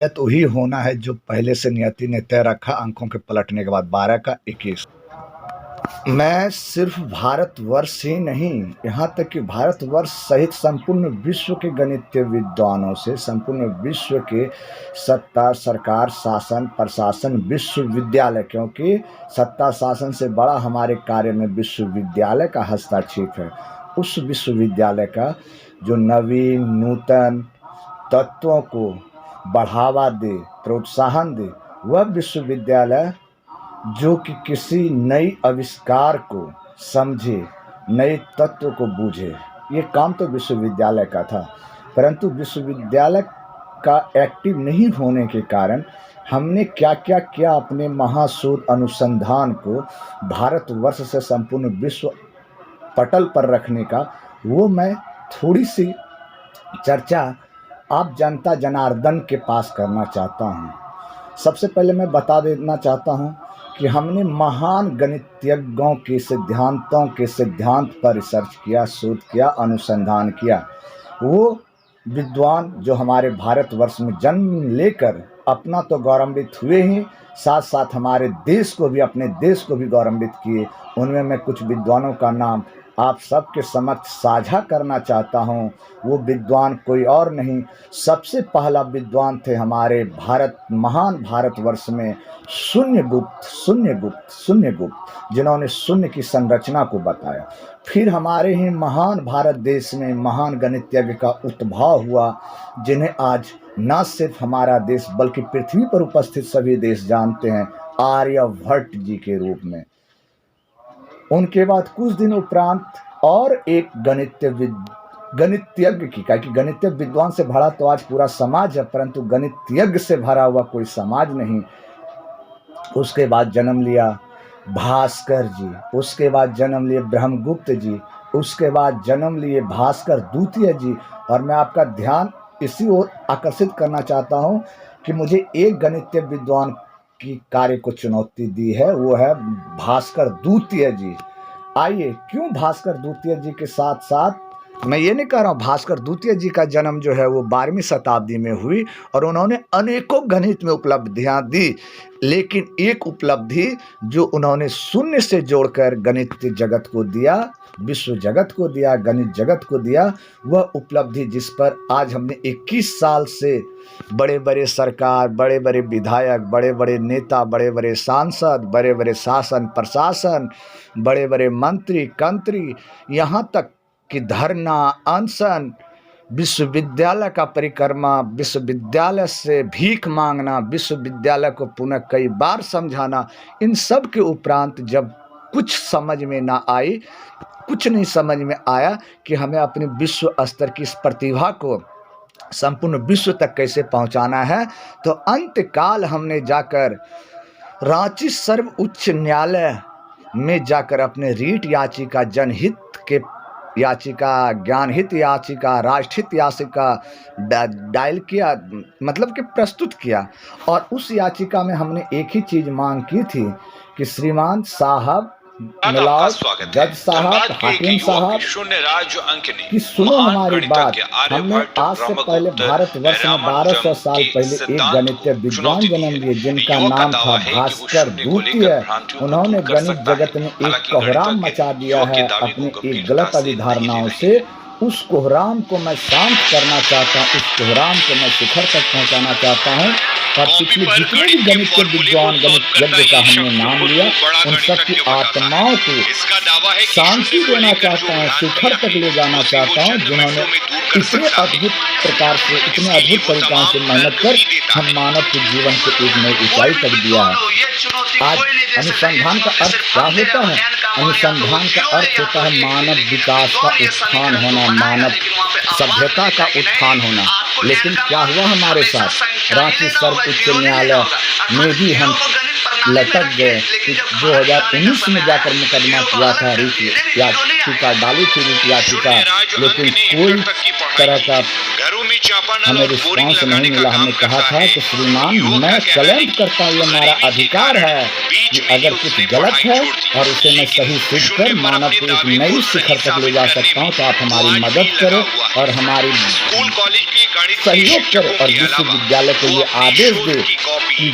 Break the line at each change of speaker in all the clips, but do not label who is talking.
नियत वही होना है जो पहले से नियति ने तय रखा। अंकों के पलटने के बाद 12 का 21। मैं सिर्फ भारतवर्ष ही नहीं, यहाँ तक कि भारतवर्ष सहित संपूर्ण विश्व के गणितीय विद्वानों से, संपूर्ण विश्व के सत्ता, सरकार, शासन, प्रशासन, विश्वविद्यालय, क्योंकि सत्ता शासन से बड़ा हमारे कार्य में विश्वविद्यालय का हस्तक्षेप है। उस विश्वविद्यालय का जो नवीन नूतन तत्वों को बढ़ावा दे, प्रोत्साहन दे, वह विश्वविद्यालय जो कि किसी नई आविष्कार को समझे, नए तत्व को बूझे, ये काम तो विश्वविद्यालय का था। परंतु विश्वविद्यालय का एक्टिव नहीं होने के कारण हमने क्या क्या किया अपने महाशोध अनुसंधान को भारतवर्ष से संपूर्ण विश्व पटल पर रखने का, वो मैं थोड़ी सी चर्चा आप जनता जनार्दन के पास करना चाहता हूँ। सबसे पहले मैं बता देना चाहता हूँ कि हमने महान गणितज्ञों के सिद्धांतों के सिद्धांत पर रिसर्च किया, शोध किया, अनुसंधान किया। वो विद्वान जो हमारे भारतवर्ष में जन्म लेकर अपना तो गौरवान्वित हुए ही, साथ साथ हमारे देश को भी, अपने देश को भी गौरवान्वित किए। उनमें मैं कुछ विद्वानों का नाम आप सबके समक्ष साझा करना चाहता हूँ। वो विद्वान कोई और नहीं, सबसे पहला विद्वान थे हमारे महान भारतवर्ष में शून्यगुप्त, जिन्होंने शून्य की संरचना को बताया। फिर हमारे ही महान भारत देश में महान गणितज्ञ का उद्भव हुआ, जिन्हें आज न सिर्फ हमारा देश बल्कि पृथ्वी पर उपस्थित सभी देश जानते हैं, आर्यभट्ट जी के रूप में। उनके बाद कुछ दिन उपरांत और एक गणितज्ञ की, क्या कि गणितीय विद्वान से भरा तो आज पूरा समाज है, परंतु गणितज्ञ से भरा हुआ कोई समाज नहीं। उसके बाद जन्म लिया भास्कर जी, उसके बाद जन्म लिए ब्रह्मगुप्त जी, उसके बाद जन्म लिए भास्कर द्वितीय जी। और मैं आपका ध्यान इसी ओर आकर्षित करना चाहता हूं कि मुझे एक गणितीय विद्वान की कार्य को चुनौती दी है, वो है भास्कर द्वितीय जी। आइए, क्यों भास्कर द्वितीय जी के साथ साथ मैं ये नहीं कह रहा हूँ, भास्कर द्वितीय जी का जन्म जो है वो 12वीं शताब्दी में हुई और उन्होंने अनेकों गणित में उपलब्धियां दी, लेकिन एक उपलब्धि जो उन्होंने शून्य से जोड़कर गणित जगत को दिया, विश्व जगत को दिया, गणित जगत को दिया, वह उपलब्धि जिस पर आज हमने 21 साल से बड़े बड़े सरकार, बड़े बड़े विधायक, बड़े बड़े नेता, बड़े बड़े सांसद, बड़े बड़े शासन प्रशासन, बड़े बड़े मंत्री कंत्री, यहाँ तक कि धरना, अनशन, विश्वविद्यालय का परिक्रमा, विश्वविद्यालय से भीख मांगना, विश्वविद्यालय को पुनः कई बार समझाना, इन सब के उपरांत जब कुछ समझ में ना आई, कुछ नहीं समझ में आया कि हमें अपनी विश्व स्तर की इस प्रतिभा को संपूर्ण विश्व तक कैसे पहुंचाना है, तो अंतकाल हमने जाकर रांची सर्वोच्च न्यायालय में जाकर अपने रीट याचिका, जनहित के याचिका, ज्ञानहित याचिका, राष्ट्रहित याचिका डायल किया, मतलब कि प्रस्तुत किया। और उस याचिका में हमने एक ही चीज मांग की थी कि श्रीमान साहब, मिलाद जज साहब, हाकिम साहब, कि सुनो हमारी बात। हमने आज से पहले भारतवर्ष में 1200 साल पहले एक गणितीय विद्वान जन्म लिए जिनका नाम था भास्कर द्वितीय। उन्होंने गणित जगत में एक कोहराम मचा दिया है अपनी एक गलत अभिधारणाओं से। उस कोहराम को मैं शांत करना चाहता हूँ, उस कोहराम को मैं शिखर तक पहुँचाना चाहता हूँ। और पिछले जितने भी गणित के विद्वान, गणित यज्ञ का हमने नाम लिया, उन सब की आत्माओं को शांति देना चाहता हूँ, शिखर तक ले जाना चाहता हूँ, जिन्होंने इतने अद्भुत प्रकार से, इतने अद्भुत तरीकों से मेहनत कर हम मानव के जीवन को एक नई ऊंचाई तक दिया है। आज अनुसंधान का अर्थ क्या होता है? अनुसंधान का अर्थ होता है मानव विकास का उत्थान होना, मानव सभ्यता का उत्थान होना। लेकिन क्या हुआ हमारे साथ? रांची सर्वोच्च न्यायालय में भी हम लटक गए कि 2019 में जाकर मुकदमा किया था, रीट याचिका डाली थी, रीट याचिका, लेकिन कोई तरह का हमें रिस्पॉन्स नहीं मिला। हमने कहा था कि श्रीमान, मैं चैलेंज करता हूँ, ये हमारा अधिकार है कि अगर कुछ गलत है और उसे मैं सही सिद्ध कर मानव को एक नई शिखर तक ले जा सकता हूँ, तो आप हमारी मदद करें और हमारी सहयोग करे और विश्वविद्यालय को ये आदेश दे कि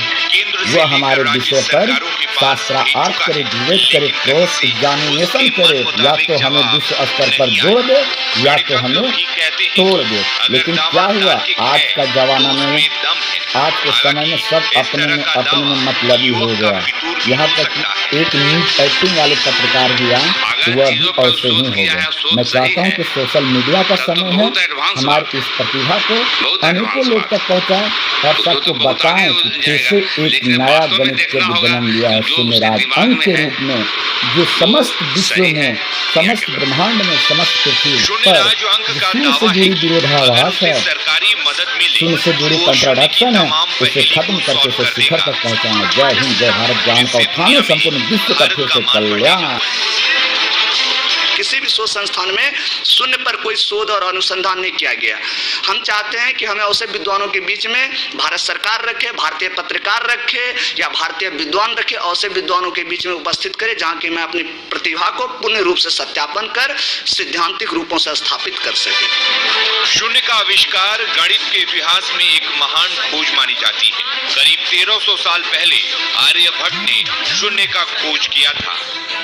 वह हमारे विषय पर शास्त्रार्थ करे, डिबेट करे, क्रॉस एग्जामिनेशन करे, या तो हमें विश्व स्तर पर जोड़ दे या तो हमें तोड़ दे। लेकिन क्या हुआ, आज का जमाना में, आज के समय में सब अपने में मतलबी हो गया। यहाँ तक कि एक न्यूज एक्टिंग वाले पत्रकार भी आए तो वह भी ऐसे ही हो गए। मैं चाहता हूँ कि सोशल मीडिया का समय है, हमारी इस प्रतिभा को अनेकों लोग तक पहुँचाएं और सबको बताएं कि कैसे एक नया गणितज्ञ जन्म लिया है शून्यराज अंक के रूप में, जो समस्त विश्व में, समस्त ब्रह्मांड में, समस्त पृथ्वी पर शून्य से जुड़ी विरोधाभास है, शून्य से जुड़ी कंट्राडक्शन है, उसे खत्म करके उसे शिखर तक पहुंचाएं। जय हिंद, जय भारत, ज्ञान का उत्थान, संपूर्ण विश्व का फिर से कल्याण।
किसी भी शोध संस्थान में शून्य पर कोई शोध और अनुसंधान नहीं किया गया। हम चाहते हैं कि हमें ऐसे विद्वानों के बीच में भारत सरकार रखे, भारतीय पत्रकार रखे या भारतीय विद्वान रखे, ऐसे विद्वानों के बीच में उपस्थित करे जहां कि मैं अपनी प्रतिभा को पूर्ण रूप से सत्यापन कर सिद्धांतिक रूपों से स्थापित कर सके।
शून्य का आविष्कार गणित के इतिहास में एक महान खोज मानी जाती है। करीब 1300 साल पहले आर्यभट्ट ने शून्य का खोज किया था।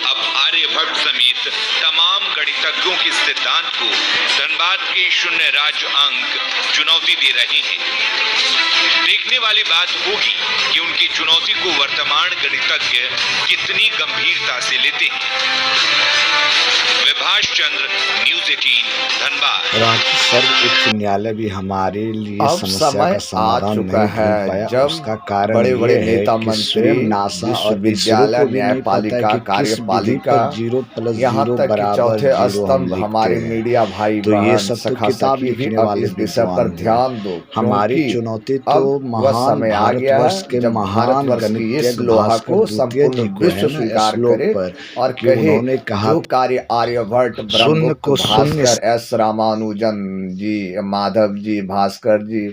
अब आर्यभट्ट समेत तमाम गणितज्ञों के सिद्धांत को धनबाद के शून्य राज अंक चुनौती दे रहे हैं। देखने वाली बात होगी कि उनकी चुनौती को वर्तमान गणितज्ञ कितनी गंभीरता से लेते हैं। विभाष चंद्र, न्यूज़ 18 धनबाद।
राज्य सर्व उच्च न्यायालय भी हमारे लिए समस्या का समाधान
चुका है जब
उसका कारण
बड़े बड़े
ये है
नेता
कि
मंत्री,
स्वयं नासा और
विश्वविद्यालय,
इसरो को भी नहीं पता है
न्यायपालिका,
कि किस
कार्यपालिका,
विधि पर 0 +
यहाँ
0
तक कि
बराबर
चौथे
0 हम
स्तंभ
लिखते
हमारे
हैं।
मीडिया भाई
तो ये
बहन,
सब तो
सखा
किताब
सखी भी
लिखने
अब
वाले
इस विषय पर
विद्वान हैं।
ध्यान दो।
हमारी
क्योंकि
चुनौती
अब
तो
वह
महान
समय आ गया
भारतवर्ष
है
के
जब
महान
भारतवर्ष की इस
गणितज्ञ
लोहा
भास्कर
को
द्वितीय
संपूर्ण
जी को
विश्व
है ना
स्वीकार
श्लोक
करे
पर
और
कि
कहे
उन्होंने कहा
जो कार्य आर्यभट्ट,
शून्य
ब्रह्मगुप्त,
को शून्य
भास्कर, एस रामानुजन जी, माधव जी, भास्कर जी,